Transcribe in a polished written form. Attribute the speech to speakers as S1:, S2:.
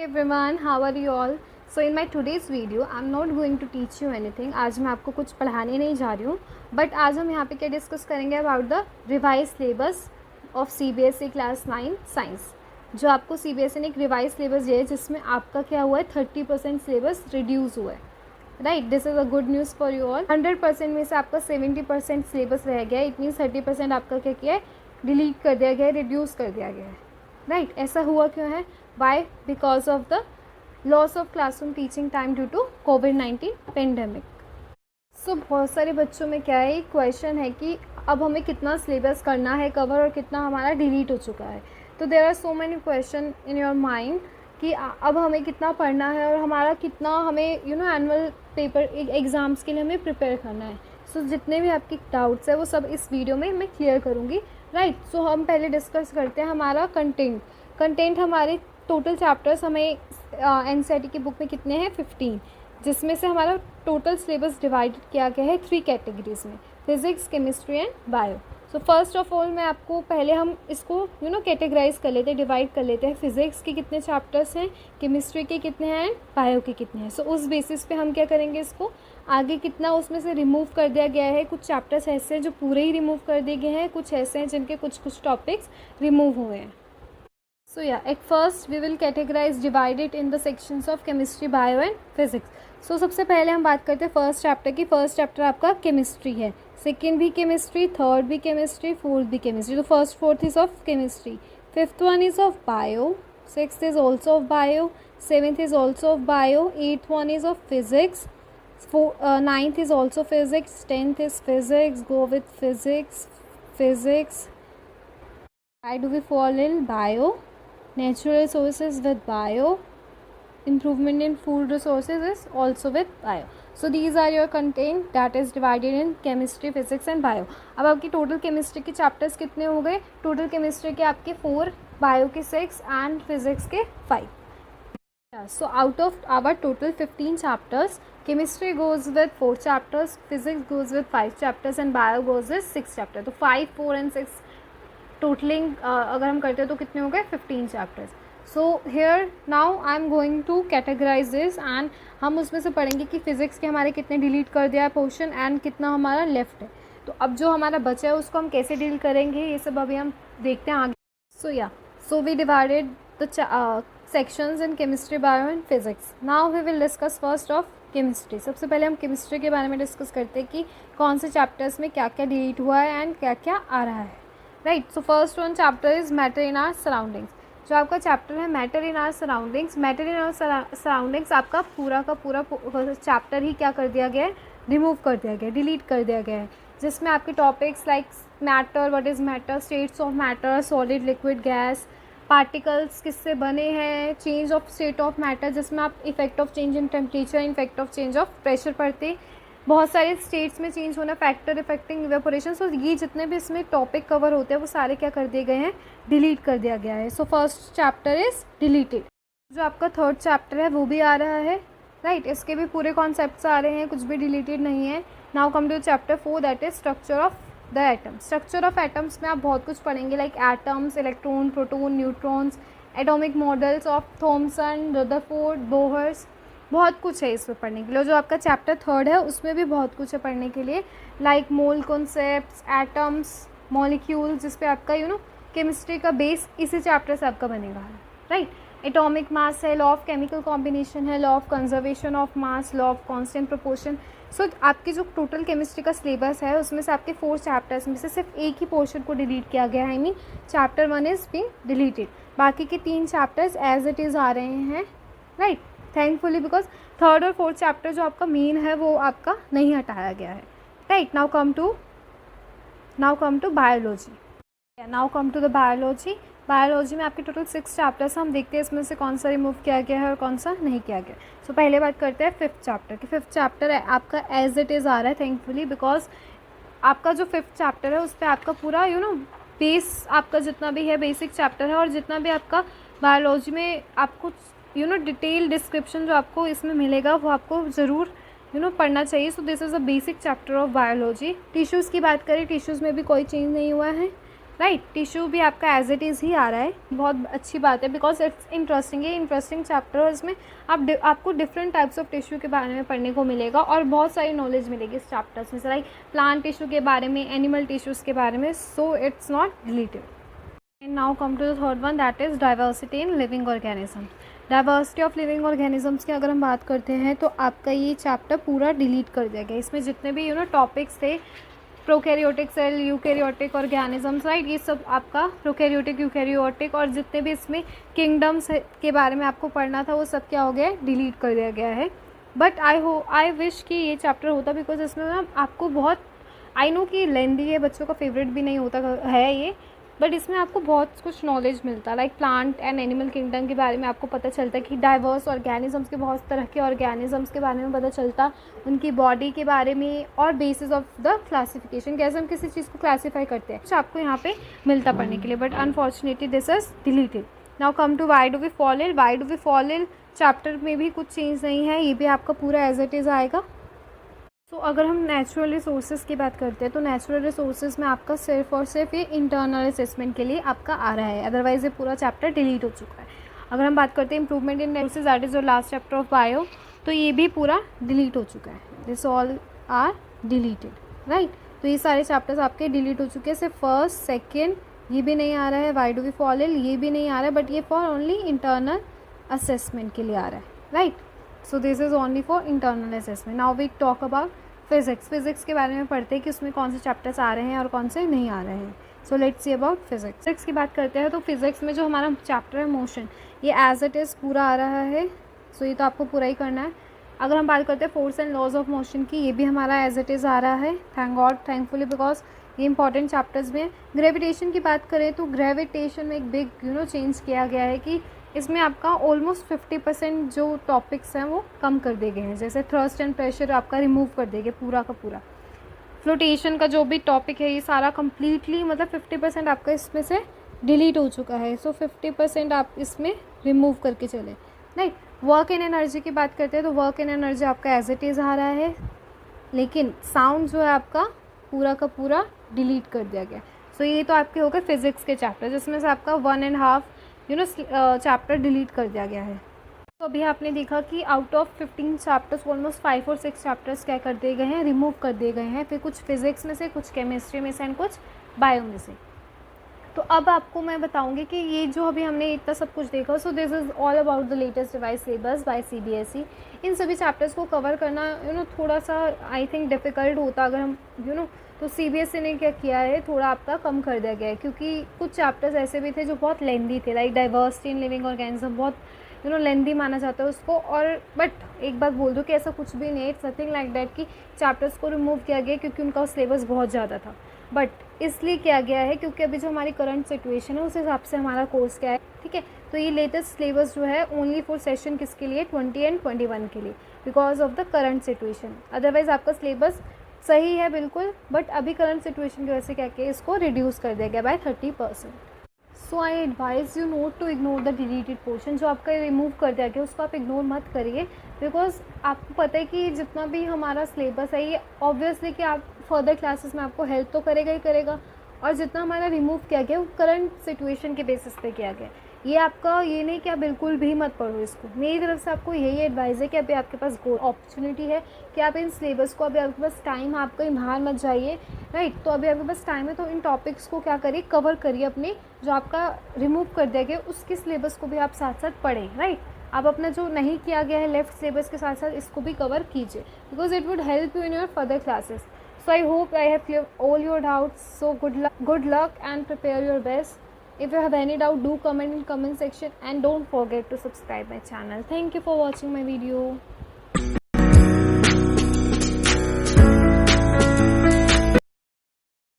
S1: Hey everyone, how are you all? So in my today's video, I'm not going to teach you anything. आज मैं आपको कुछ पढ़ाने नहीं जा रही हूँ, बट आज हम यहाँ पे क्या डिस्कस करेंगे about the revise syllabus of CBSE class 9 science. जो आपको CBSE ने एक रिवाइज सिलेबस दिया है जिसमें आपका क्या हुआ है 30% सिलेबस रिड्यूस हुआ है। Right, this is a good news for you all. 100% में से आपका 70% सिलेबस रह गया है। इट मीन्स 30% आपका क्या किया है, डिलीट कर दिया गया है, रिड्यूस कर दिया गया है। राइट, ऐसा हुआ क्यों है? Why? Because of the loss of classroom teaching time due to कोविड-19 पेंडेमिक। सो बहुत सारे बच्चों में क्या है, क्वेश्चन है कि अब हमें कितना सिलेबस करना है कवर और कितना हमारा डिलीट हो चुका है। तो there are so many question in your mind कि अब हमें कितना पढ़ना है और हमारा कितना हमें एनुअल पेपर एग्ज़ाम्स के लिए हमें प्रिपेयर करना है। सो जितने भी आपकी डाउट्स है वो सब इस वीडियो में मैं क्लियर करूँगी। राइट, सो हम पहले डिस्कस करते हैं हमारा कंटेंट हमारे टोटल चैप्टर्स हमें NCERT की बुक में कितने हैं 15, जिसमें से हमारा टोटल सिलेबस डिवाइडेड किया गया है 3 कैटेगरीज में, physics, chemistry and bio. So first of all मैं आपको पहले हम इसको कैटेगराइज कर लेते हैं, डिवाइड कर लेते हैं। फिज़िक्स के कितने चैप्टर्स हैं, केमिस्ट्री के कितने हैं, बायो के कितने हैं। सो उस बेसिस पे हम क्या करेंगे, इसको आगे कितना उसमें से रिमूव कर दिया गया है। कुछ चैप्टर्स ऐसे हैं जो पूरे ही रिमूव कर दिए गए हैं, कुछ ऐसे हैं जिनके कुछ टॉपिक्स रिमूव हुए हैं। So yeah, at first we will categorize, divide it in the sections of chemistry, bio and physics. So सबसे पहले हम बात करते हैं फर्स्ट चैप्टर की। फर्स्ट चैप्टर आपका केमिस्ट्री है, सेकेंड भी केमिस्ट्री, थर्ड भी केमिस्ट्री, फोर्थ भी केमिस्ट्री। तो first fourth is of chemistry, fifth one is of bio, sixth is also of bio, seventh is also of bio, eighth one is of physics, ninth is also physics, tenth is physics. Go with physics. Why do we fall in bio? Natural resources with bio, improvement in food resources is also with bio. So these are your content that is divided in chemistry, physics and bio. अब आपकी total chemistry के chapters कितने हो गए? Total chemistry के आपके 4, bio के 6 and physics के 5. So out of our total 15 chapters, chemistry goes with 4 chapters, physics goes with 5 chapters and bio goes with 6 chapters. तो 5, 4 and 6 टोटलिंग अगर हम करते हैं तो कितने हो गए 15 chapters. So here now I am going to categorise this and हम उसमें से पढ़ेंगे कि फ़िज़िक्स के हमारे कितने डिलीट कर दिया है पोर्शन एंड कितना हमारा लेफ्ट है. तो अब जो हमारा बचा है उसको हम कैसे डील करेंगे ये सब अभी हम देखते हैं आगे. So we divided the sections in chemistry, bio and physics. Now we will discuss first of chemistry. सबसे पहले हम केमिस्ट्री के बारे में डिस्कस करते हैं कि कौन से चैप्टर्स में क्या क्या डिलीट हुआ है एंड क्या क्या आ रहा है. Right, so first one chapter is matter in our surroundings. जो आपका चैप्टर है matter in our surroundings, matter in our surroundings आपका पूरा का पूरा चैप्टर ही क्या कर दिया गया है, रिमूव कर दिया गया है, डिलीट कर दिया गया है. जिसमें आपके topics like matter, what is matter, states of matter, solid, liquid, gas, particles किससे बने हैं, change of state of matter जिसमें आप effect of change in temperature, effect of change of pressure पढ़ते, बहुत सारे स्टेट्स में चेंज होना, फैक्टर इफेक्टिंग इवेपोरेशन. सो ये जितने भी इसमें टॉपिक कवर होते हैं वो सारे क्या कर दिए गए हैं, डिलीट कर दिया गया है. So first chapter is deleted. जो आपका थर्ड चैप्टर है वो भी आ रहा है. राइट, इसके भी पूरे कॉन्सेप्ट्स आ रहे हैं, कुछ भी डिलीटेड नहीं है. Now come to chapter 4 that is structure of the atom. Structure of atoms में आप बहुत कुछ पढ़ेंगे like atoms, electron, proton, neutrons, atomic models of Thomson, Rutherford, Bohr's, बहुत कुछ है इसमें पढ़ने के लिए. जो आपका चैप्टर थर्ड है उसमें भी बहुत कुछ है पढ़ने के लिए लाइक मोल कॉन्सेप्ट्स, एटम्स, मॉलिक्यूल्स, जिस पे आपका केमिस्ट्री का बेस इसी चैप्टर से आपका बनेगा. राइट, एटॉमिक मास है, लॉ ऑफ केमिकल कॉम्बिनेशन है, law of conservation of mass, law of constant proportion. So आपकी जो टोटल केमिस्ट्री का सिलेबस है उसमें से आपके 4 चैप्टर्स में से सिर्फ एक ही पोर्शन को डिलीट किया गया है. I mean chapter 1 is being deleted. बाकी के 3 चैप्टर्स एज इट इज़ आ रहे हैं. राइट, थैंकफुली, बिकॉज थर्ड और फोर्थ चैप्टर जो आपका मेन है वो आपका नहीं हटाया गया है. Right, now come to biology. Now come to the biology. Biology में आपके टोटल 6 चैप्टर्स हम देखते हैं इसमें से कौन सा रिमूव किया गया है और कौन सा नहीं किया गया. सो पहले बात करते हैं फिफ्थ चैप्टर की. फिफ्थ चैप्टर आपका एज इट इज़ आ रहा है थैंकफुली, बिकॉज आपका जो फिफ्थ चैप्टर है उस पर आपका पूरा बेस आपका जितना भी है बेसिक चैप्टर है और जितना भी आपका बायोलॉजी में आपको डिटेल डिस्क्रिप्शन जो आपको इसमें मिलेगा वो आपको ज़रूर पढ़ना चाहिए. सो this is a basic chapter of biology. Tissues की बात करें, टिश्यूज़ में भी कोई चेंज नहीं हुआ है. राइट। टिश्यू भी आपका एज इट इज़ ही आ रहा है, बहुत अच्छी बात है बिकॉज इट्स इंटरेस्टिंग, ये इंटरेस्टिंग चैप्टर है। इसमें आपको डिफरेंट टाइप्स ऑफ टिश्यू के बारे में पढ़ने को मिलेगा और बहुत सारी नॉलेज मिलेगी इस चैप्टर्स में से, लाइक प्लांट टिश्यू के बारे में, एनिमल टिश्यूज़ के बारे में। So it's not related. And now come to the third one, that is diversity in living organism. Diversity of living organisms की अगर हम बात करते हैं तो आपका ये चैप्टर पूरा डिलीट कर दिया गया। इसमें जितने भी टॉपिक्स थे, prokaryotic cell, eukaryotic organisms, right, ये सब आपका प्रोकैरियोटिक, यूकैरियोटिक और जितने भी इसमें किंगडम्स के बारे में आपको पढ़ना था वो सब क्या हो गया है, डिलीट कर दिया गया है। बट आई विश कि ये चैप्टर होता, बिकॉज इसमें ना आपको बहुत, आई नो कि लेंदी है, बच्चों का फेवरेट भी नहीं होता है ये, बट इसमें आपको बहुत कुछ नॉलेज मिलता है, like plant and animal kingdom के बारे में आपको पता चलता है कि डाइवर्स ऑर्गेनिजम्स के, बहुत तरह के ऑर्गेनिजम्स के बारे में पता चलता, उनकी बॉडी के बारे में और बेसिस ऑफ द क्लासिफिकेशन, कैसे हम किसी चीज़ को क्लासीफाई करते हैं, कुछ आपको यहाँ पे मिलता पढ़ने के लिए। But unfortunately this is deleted. Now come to why do we fall ill. Why do we fall ill chapter में भी कुछ चेंज नहीं है, ये भी आपका पूरा एज इट इज़ आएगा। तो अगर हम नेचुरल रिसोर्सेज की बात करते हैं तो नेचुरल रिसोर्सेज में आपका सिर्फ और सिर्फ ये इंटरनल असेसमेंट के लिए आपका आ रहा है, अदरवाइज ये पूरा चैप्टर डिलीट हो चुका है। अगर हम बात करते हैं improvement in resources, that is your last chapter of bio, तो ये भी पूरा डिलीट हो चुका है। This all are deleted, right. तो ये सारे चैप्टर्स आपके डिलीट हो चुके हैं। सिर्फ फर्स्ट, सेकेंड ये भी नहीं आ रहा है, why do we fall ill ये भी नहीं आ रहा है, बट ये फॉर ओनली इंटरनल असेसमेंट के लिए आ रहा है, right. So this is only for internal assessment. Now we talk about physics. Physics के बारे में पढ़ते हैं कि उसमें कौन से चैप्टर्स आ रहे हैं और कौन से नहीं आ रहे हैं। So let's see about physics. Physics की बात करते हैं तो फिज़िक्स में जो हमारा चैप्टर है मोशन, ये एज इट इज़ पूरा आ रहा है। सो ये तो आपको पूरा ही करना है। अगर हम बात करते हैं force and laws of motion की, ये भी हमारा एज इट इज़ आ रहा है, थैंक गॉड, थैंकफुली, बिकॉज ये इंपॉर्टेंट चैप्टर्स में है। ग्रेविटेशन की बात करें तो ग्रेविटेशन में एक बिग चेंज किया गया है कि इसमें आपका ऑलमोस्ट 50% जो टॉपिक्स हैं वो कम कर दिए गए हैं। जैसे थ्रस्ट एंड प्रेशर आपका रिमूव कर देंगे पूरा का पूरा। फ्लोटेशन का जो भी टॉपिक है ये सारा कम्प्लीटली, मतलब 50% आपका इसमें से डिलीट हो चुका है। सो 50% आप इसमें रिमूव करके चले, राइट। वर्क एंड एनर्जी की बात करते हैं तो वर्क एंड एनर्जी आपका एज इट इज़ आ रहा है, लेकिन साउंड जो है आपका पूरा का पूरा डिलीट कर दिया गया। सो ये तो आपके हो गए फिज़िक्स के चैप्टर, जिसमें से आपका 1.5 चैप्टर डिलीट कर दिया गया है। तो अभी आपने देखा कि आउट ऑफ 15 चैप्टर्स ऑलमोस्ट 5 और 6 चैप्टर्स क्या कर दिए गए हैं, रिमूव कर दिए गए हैं। फिर कुछ फिज़िक्स में से, कुछ केमिस्ट्री में से एंड कुछ बायो में से। तो अब आपको मैं बताऊंगी कि ये जो अभी हमने इतना सब कुछ देखा, so this is all about the latest revise syllabus by CBSE। इन सभी चैप्टर्स को कवर करना थोड़ा सा आई थिंक डिफ़िकल्ट होता अगर हम तो CBSE ने क्या किया है, थोड़ा आपका कम कर दिया गया है, क्योंकि कुछ चैप्टर्स ऐसे भी थे जो बहुत लेंदी थे, like diversity in living organism, बहुत लेंदी माना जाता है उसको। और बट एक बात बोल दूँ कि ऐसा कुछ भी नहीं, इट्स नथिंग लाइक दैट कि चैप्टर्स को रिमूव किया गया क्योंकि उनका सिलेबस बहुत ज़्यादा था, बट इसलिए किया गया है क्योंकि अभी जो हमारी करंट सिचुएशन है उस हिसाब से हमारा कोर्स क्या है, ठीक है। तो ये लेटेस्ट सिलेबस जो है ओनली फॉर सेशन किसके लिए, 20 एंड 21 के लिए, because of the current situation. Otherwise आपका सिलेबस सही है बिल्कुल, बट अभी करंट सिचुएशन की वजह से क्या किया, इसको रिड्यूस कर दिया गया by 30%। So I advise you note to ignore the deleted portion, जो आपका रिमूव कर दिया गया उसको आप इग्नोर मत करिए, बिकॉज आपको पता है कि जितना भी हमारा सिलेबस है ये ऑब्वियसली कि आप फर्दर क्लासेस में आपको हेल्प तो करेगा ही करेगा, और जितना हमारा रिमूव किया गया वो करंट सिचुएशन के बेसिस पे किया गया। ये आपका ये नहीं कि आप बिल्कुल भी मत पढ़ो इसको, मेरी तरफ से आपको यही एडवाइस है कि अभी आपके पास अपॉर्चुनिटी है कि आप इन सिलेबस को, अभी आपके पास टाइम, आप कहीं बाहर मत जाइए, राइट। तो अभी आपके पास टाइम है तो इन टॉपिक्स को क्या करिए, कवर करिए, अपने जो आपका रिमूव कर दिया गया उसके सिलेबस को भी आप साथ साथ पढ़ें, राइट। आप अपना जो नहीं किया गया है लेफ्ट सिलेबस के साथ साथ इसको भी कवर कीजिए, because it would help you in your further classes. So I hope I have cleared all your doubts. So good luck and prepare your best. If you have any doubt, do comment in comment section and don't forget to subscribe my channel. Thank you for watching my video.